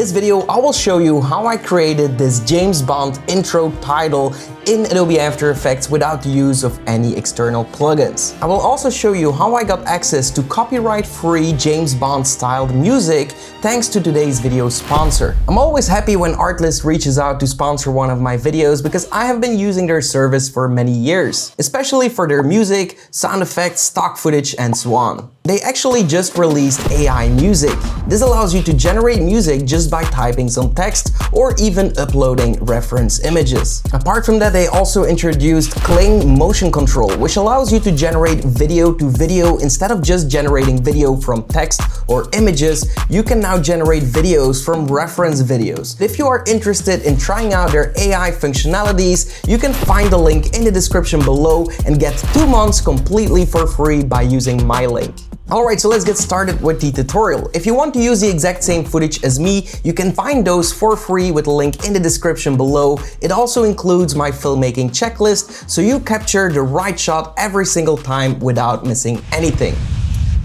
this video, I will show you how I created this James Bond intro title in Adobe After Effects without the use of any external plugins. I will also show you how I got access to copyright-free James Bond styled music thanks to today's video sponsor. I'm always happy when Artlist reaches out to sponsor one of my videos because I have been using their service for many years, especially for their music, sound effects, stock footage, and so on. They actually just released AI music. This allows you to generate music just by typing some text or even uploading reference images. Apart from that, they also introduced Kling motion control, which allows you to generate video to video. Instead of just generating video from text or images, you can now generate videos from reference videos. If you are interested in trying out their AI functionalities, you can find the link in the description below and get 2 months completely for free by using my link. Alright, so let's get started with the tutorial. If you want to use the exact same footage as me, you can find those for free with a link in the description below. It also includes my filmmaking checklist, so you capture the right shot every single time without missing anything.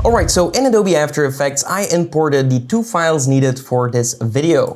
Alright, so in Adobe After Effects, I imported the 2 files needed for this video.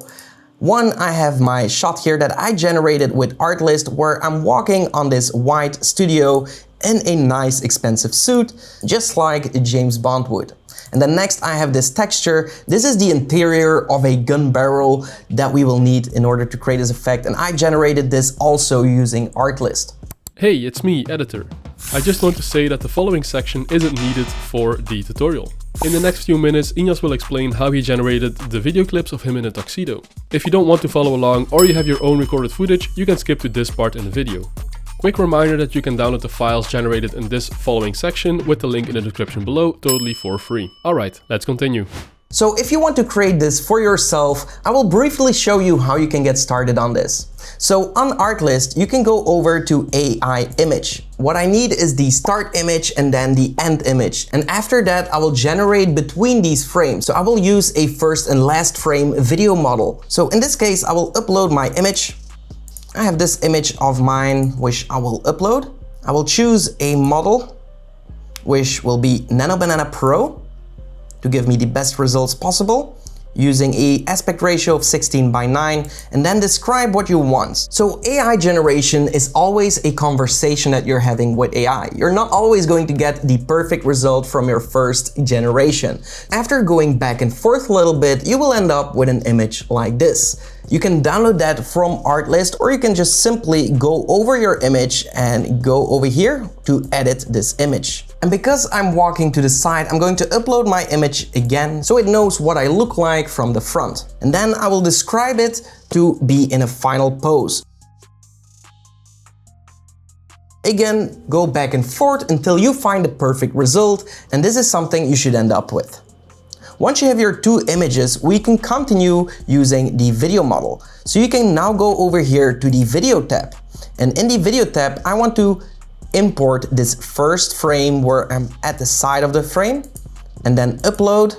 One, I have my shot here that I generated with Artlist where I'm walking on this white studio in a nice expensive suit, just like James Bond would. And then next I have this texture. This is the interior of a gun barrel that we will need in order to create this effect, and I generated this also using Artlist. Hey, it's me, editor. I just want to say that the following section isn't needed for the tutorial. In the next few minutes, Ignace will explain how he generated the video clips of him in a tuxedo. If you don't want to follow along or you have your own recorded footage, you can skip to this part in the video. Quick reminder that you can download the files generated in this following section with the link in the description below, totally for free. Alright, let's continue. So if you want to create this for yourself, I will briefly show you how you can get started on this. So on Artlist, you can go over to AI image. What I need is the start image and then the end image. And after that, I will generate between these frames. So I will use a first and last frame video model. So in this case, I will upload my image. I have this image of mine, which I will upload. I will choose a model, which will be Nano Banana Pro, to give me the best results possible, using an aspect ratio of 16:9, and then describe what you want. So AI generation is always a conversation that you're having with AI. You're not always going to get the perfect result from your first generation. After going back and forth a little bit, you will end up with an image like this. You can download that from Artlist, or you can just simply go over your image and go over here to edit this image. And because I'm walking to the side, I'm going to upload my image again so it knows what I look like from the front. And then I will describe it to be in a final pose. Again, go back and forth until you find the perfect result, and this is something you should end up with. Once you have your 2 images, we can continue using the video model. So you can now go over here to the video tab. And in the video tab, I want to import this first frame where I'm at the side of the frame, and then upload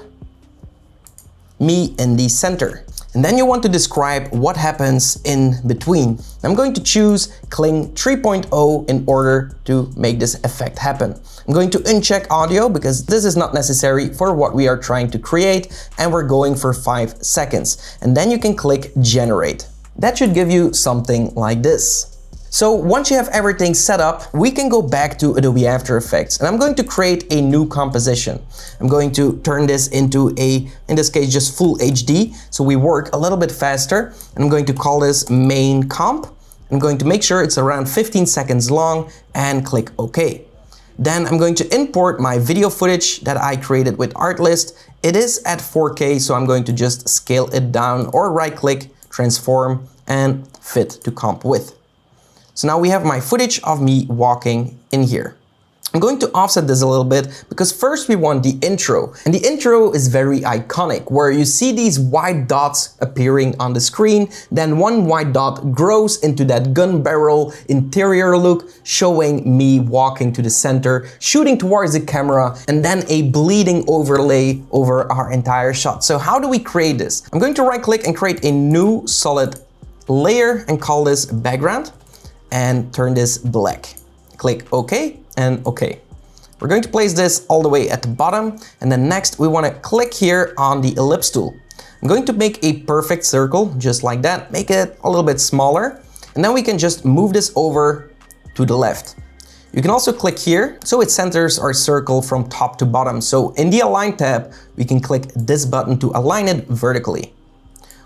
me in the center. And then you want to describe what happens in between. I'm going to choose Kling 3.0 in order to make this effect happen. I'm going to uncheck audio because this is not necessary for what we are trying to create, and we're going for 5 seconds. And then you can click generate. That should give you something like this. So once you have everything set up, we can go back to Adobe After Effects, and I'm going to create a new composition. I'm going to turn this into in this case, just full HD, so we work a little bit faster. And I'm going to call this main comp. I'm going to make sure it's around 15 seconds long and click OK. Then I'm going to import my video footage that I created with Artlist. It is at 4K, so I'm going to just scale it down or right-click, transform, and fit to comp with. So now we have my footage of me walking in here. I'm going to offset this a little bit because first we want the intro. And the intro is very iconic, where you see these white dots appearing on the screen. Then one white dot grows into that gun barrel interior look, showing me walking to the center, shooting towards the camera, and then a bleeding overlay over our entire shot. So how do we create this? I'm going to right click and create a new solid layer and call this background, and turn this black. Click OK and OK. We're going to place this all the way at the bottom, and then next we want to click here on the ellipse tool. I'm going to make a perfect circle, just like that, make it a little bit smaller, and then we can just move this over to the left. You can also click here, so it centers our circle from top to bottom. So in the Align tab, we can click this button to align it vertically.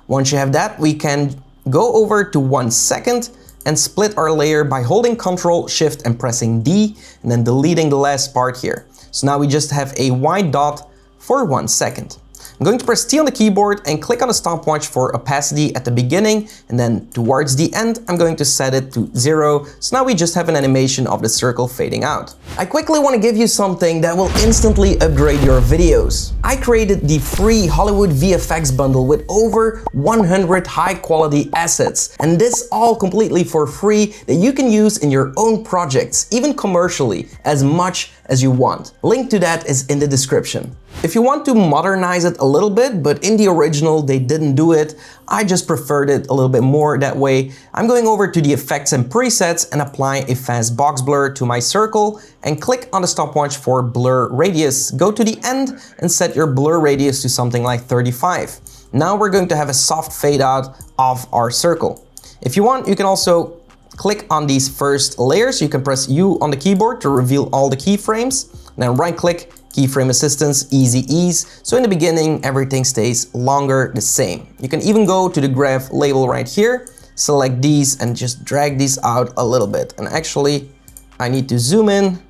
Once you have that, we can go over to 1 second and split our layer by holding Ctrl, Shift and pressing D, and then deleting the last part here. So now we just have a white dot for 1 second. I'm going to press T on the keyboard and click on the stopwatch for opacity at the beginning, and then towards the end I'm going to set it to 0, so now we just have an animation of the circle fading out. I quickly want to give you something that will instantly upgrade your videos. I created the free Hollywood VFX bundle with over 100 high quality assets, and this all completely for free that you can use in your own projects, even commercially, as much as you want. Link to that is in the description. If you want to modernize it a little bit, but in the original they didn't do it, I just preferred it a little bit more that way. I'm going over to the effects and presets and apply a fast box blur to my circle and click on the stopwatch for blur radius. Go to the end and set your blur radius to something like 35. Now we're going to have a soft fade out of our circle. If you want, you can also click on these first layers. You can press U on the keyboard to reveal all the keyframes, then right click, keyframe assistance, easy ease. So in the beginning, everything stays longer the same. You can even go to the graph label right here, select these and just drag these out a little bit. And actually, I need to zoom in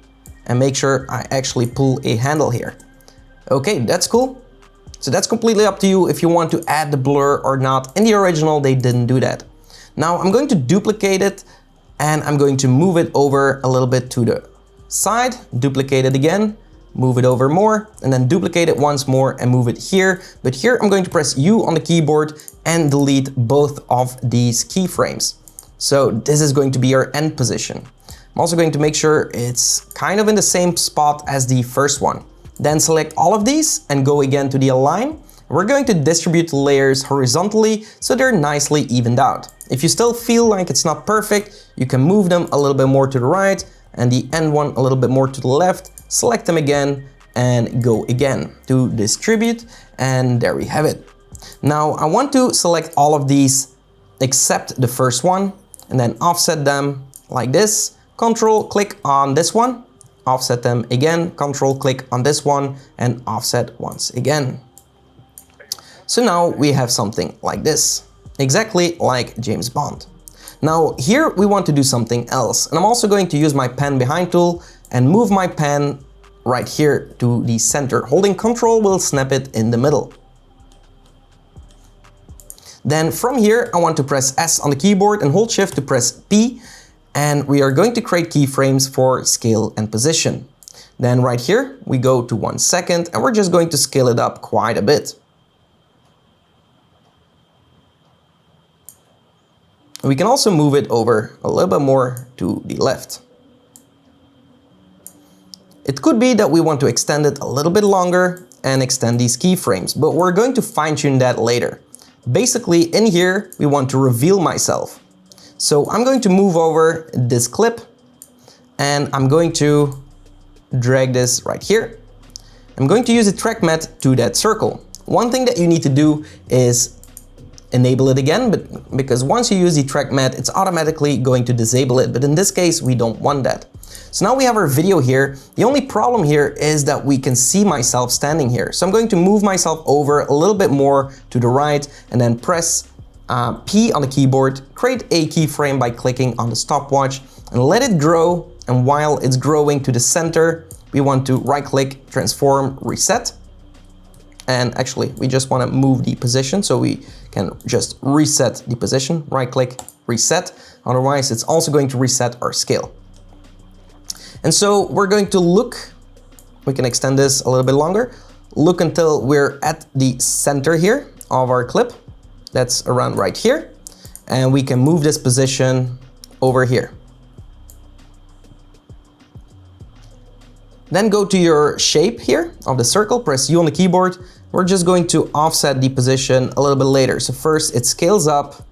and make sure I actually pull a handle here. Okay, that's cool. So that's completely up to you if you want to add the blur or not. In the original, they didn't do that. Now I'm going to duplicate it and I'm going to move it over a little bit to the side, duplicate it again, move it over more, and then duplicate it once more and move it here. But here I'm going to press U on the keyboard and delete both of these keyframes. So this is going to be our end position. I'm also going to make sure it's kind of in the same spot as the first one. Then select all of these and go again to the Align. We're going to distribute the layers horizontally so they're nicely evened out. If you still feel like it's not perfect, you can move them a little bit more to the right and the end one a little bit more to the left. Select them again and go again to distribute, and there we have it. Now I want to select all of these except the first one and then offset them like this. Control click on this one, offset them again, control click on this one and offset once again. So now we have something like this, exactly like James Bond. Now here we want to do something else, and I'm also going to use my pen behind tool and move my pen right here to the center. Holding Control will snap it in the middle. Then from here I want to press S on the keyboard and hold Shift to press P, and we are going to create keyframes for scale and position. Then right here we go to 1 second and we're just going to scale it up quite a bit. We can also move it over a little bit more to the left. It could be that we want to extend it a little bit longer and extend these keyframes, but we're going to fine-tune that later. Basically, in here, we want to reveal myself. So I'm going to move over this clip and I'm going to drag this right here. I'm going to use a track matte to that circle. One thing that you need to do is enable it again, but because once you use the track matte, it's automatically going to disable it. But in this case, we don't want that. So now we have our video here. The only problem here is that we can see myself standing here. So I'm going to move myself over a little bit more to the right and then press P on the keyboard, create a keyframe by clicking on the stopwatch and let it grow. And while it's growing to the center, we want to right click, transform, reset. And actually, we just want to move the position so we can just reset the position, right click, reset. Otherwise, it's also going to reset our scale. And so we're going to look, we can extend this a little bit longer, look until we're at the center here of our clip. That's around right here. And we can move this position over here. Then go to your shape here of the circle, press U on the keyboard. We're just going to offset the position a little bit later. So first it scales up,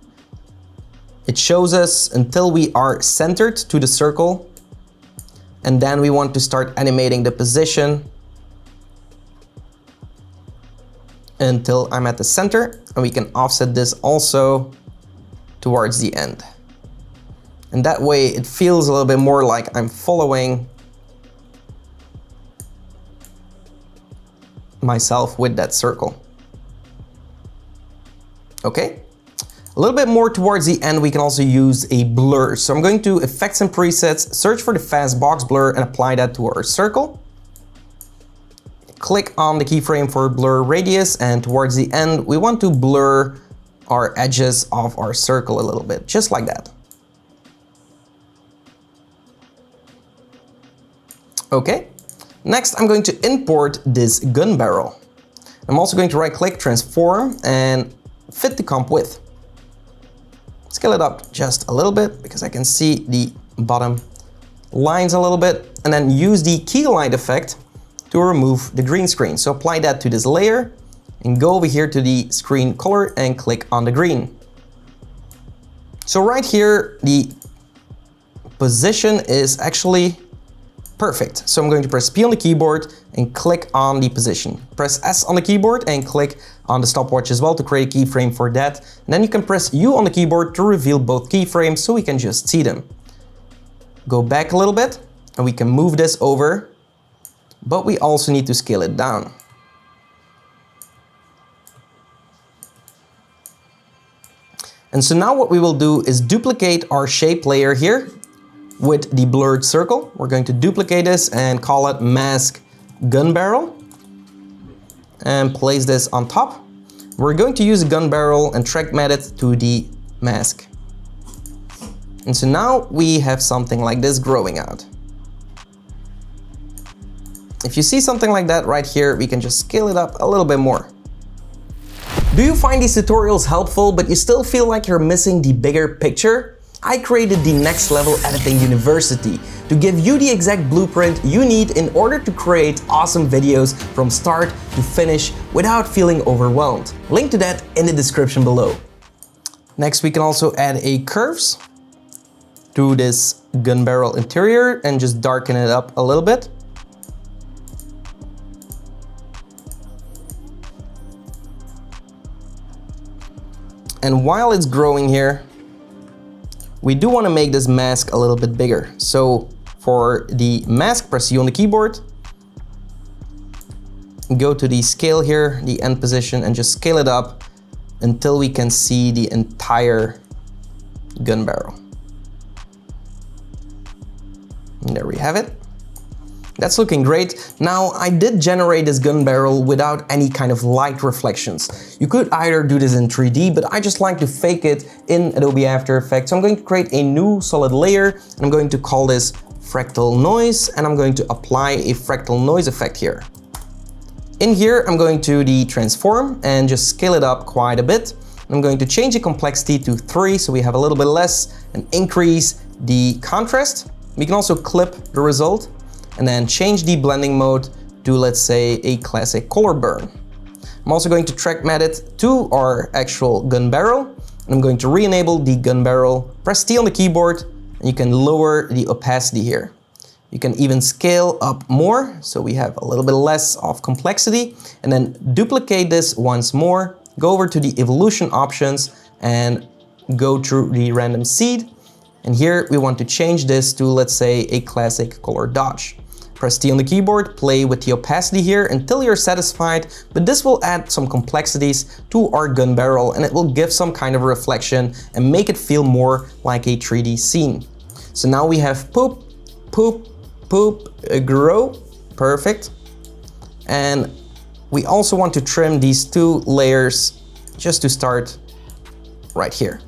it shows us until we are centered to the circle. And then we want to start animating the position until I'm at the center, and we can offset this also towards the end. And that way it feels a little bit more like I'm following myself with that circle. Okay. A little bit more towards the end, we can also use a blur. So I'm going to Effects and Presets, search for the fast box blur and apply that to our circle. Click on the keyframe for blur radius, and towards the end, we want to blur our edges of our circle a little bit, just like that. Okay. Next, I'm going to import this gun barrel. I'm also going to right click, transform, and fit the comp width. Scale it up just a little bit because I can see the bottom lines a little bit, and then use the key light effect to remove the green screen. So apply that to this layer and go over here to the screen color and click on the green. So right here, the position is actually perfect. So I'm going to press P on the keyboard and click on the position. Press S on the keyboard and click on the stopwatch as well to create a keyframe for that. And then you can press U on the keyboard to reveal both keyframes so we can just see them. Go back a little bit and we can move this over, but we also need to scale it down. And so now what we will do is duplicate our shape layer here with the blurred circle. We're going to duplicate this and call it mask gun barrel and place this on top. We're going to use a gun barrel and track mat it to the mask. And so now we have something like this growing out. If you see something like that right here, we can just scale it up a little bit more. Do you find these tutorials helpful, but you still feel like you're missing the bigger picture? I created the Next Level Editing University to give you the exact blueprint you need in order to create awesome videos from start to finish without feeling overwhelmed. Link to that in the description below. Next, we can also add a curves to this gun barrel interior and just darken it up a little bit. And while it's growing here, we do want to make this mask a little bit bigger. So for the mask, press U on the keyboard, go to the scale here, the end position, and just scale it up until we can see the entire gun barrel. And there we have it. That's looking great. Now, I did generate this gun barrel without any kind of light reflections. You could either do this in 3D, but I just like to fake it in Adobe After Effects. So I'm going to create a new solid layer, and I'm going to call this fractal noise, and I'm going to apply a fractal noise effect here. In here, I'm going to the transform and just scale it up quite a bit. I'm going to change the complexity to 3, so we have a little bit less, and increase the contrast. We can also clip the result, and then change the blending mode to, let's say, a classic color burn. I'm also going to track mat it to our actual gun barrel, and I'm going to re-enable the gun barrel, press T on the keyboard, and you can lower the opacity here. You can even scale up more, so we have a little bit less of complexity, and then duplicate this once more, go over to the evolution options, and go through the random seed. And here we want to change this to, let's say, a classic color dodge. Press T on the keyboard, play with the opacity here until you're satisfied, but this will add some complexities to our gun barrel and it will give some kind of reflection and make it feel more like a 3D scene. So now we have poop, poop, poop, grow, perfect. And we also want to trim these 2 layers just to start right here.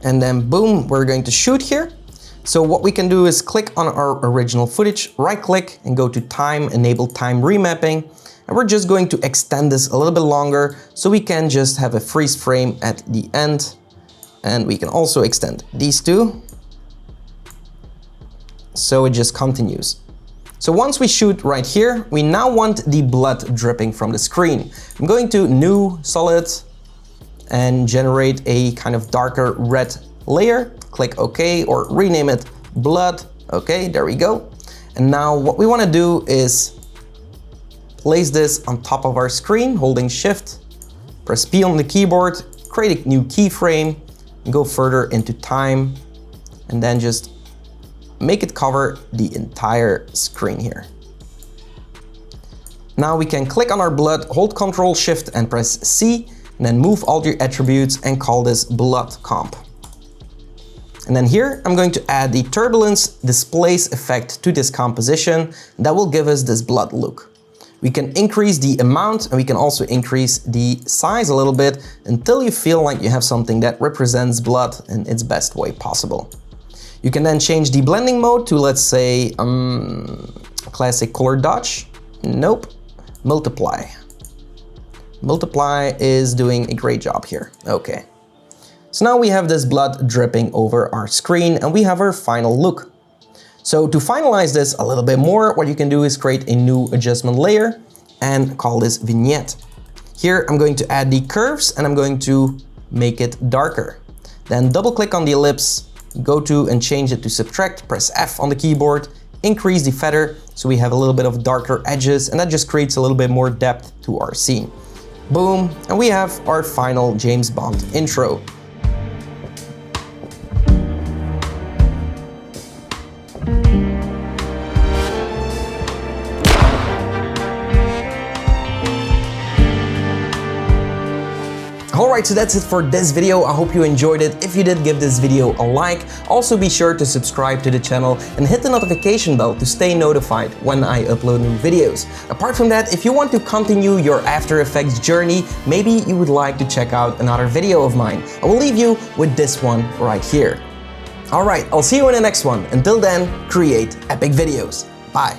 And then boom, we're going to shoot here. So what we can do is click on our original footage, right click and go to time, enable time remapping. And we're just going to extend this a little bit longer so we can just have a freeze frame at the end. And we can also extend these 2. So it just continues. So once we shoot right here, we now want the blood dripping from the screen. I'm going to new solid and generate a kind of darker red layer, click OK or rename it blood, Okay, there we go. And now what we want to do is place this on top of our screen, holding Shift, press P on the keyboard, create a new keyframe, and go further into time, and then just make it cover the entire screen here. Now we can click on our blood, hold Ctrl Shift and press C, and then move all your attributes and call this blood comp. And then here I'm going to add the turbulence displace effect to this composition. That will give us this blood look. We can increase the amount and we can also increase the size a little bit until you feel like you have something that represents blood in its best way possible. You can then change the blending mode to, let's say, classic color dodge. Nope. Multiply. Multiply is doing a great job here. Okay. So now we have this blood dripping over our screen and we have our final look. So to finalize this a little bit more, what you can do is create a new adjustment layer and call this vignette. Here I'm going to add the curves and I'm going to make it darker. Then double click on the ellipse, go to and change it to subtract, press F on the keyboard, increase the feather so we have a little bit of darker edges, and that just creates a little bit more depth to our scene. Boom, and we have our final James Bond intro. Alright, so that's it for this video. I hope you enjoyed it. If you did, give this video a like. Also be sure to subscribe to the channel and hit the notification bell to stay notified when I upload new videos. Apart from that, if you want to continue your After Effects journey, maybe you would like to check out another video of mine. I will leave you with this one right here. Alright, I'll see you in the next one. Until then, create epic videos. Bye.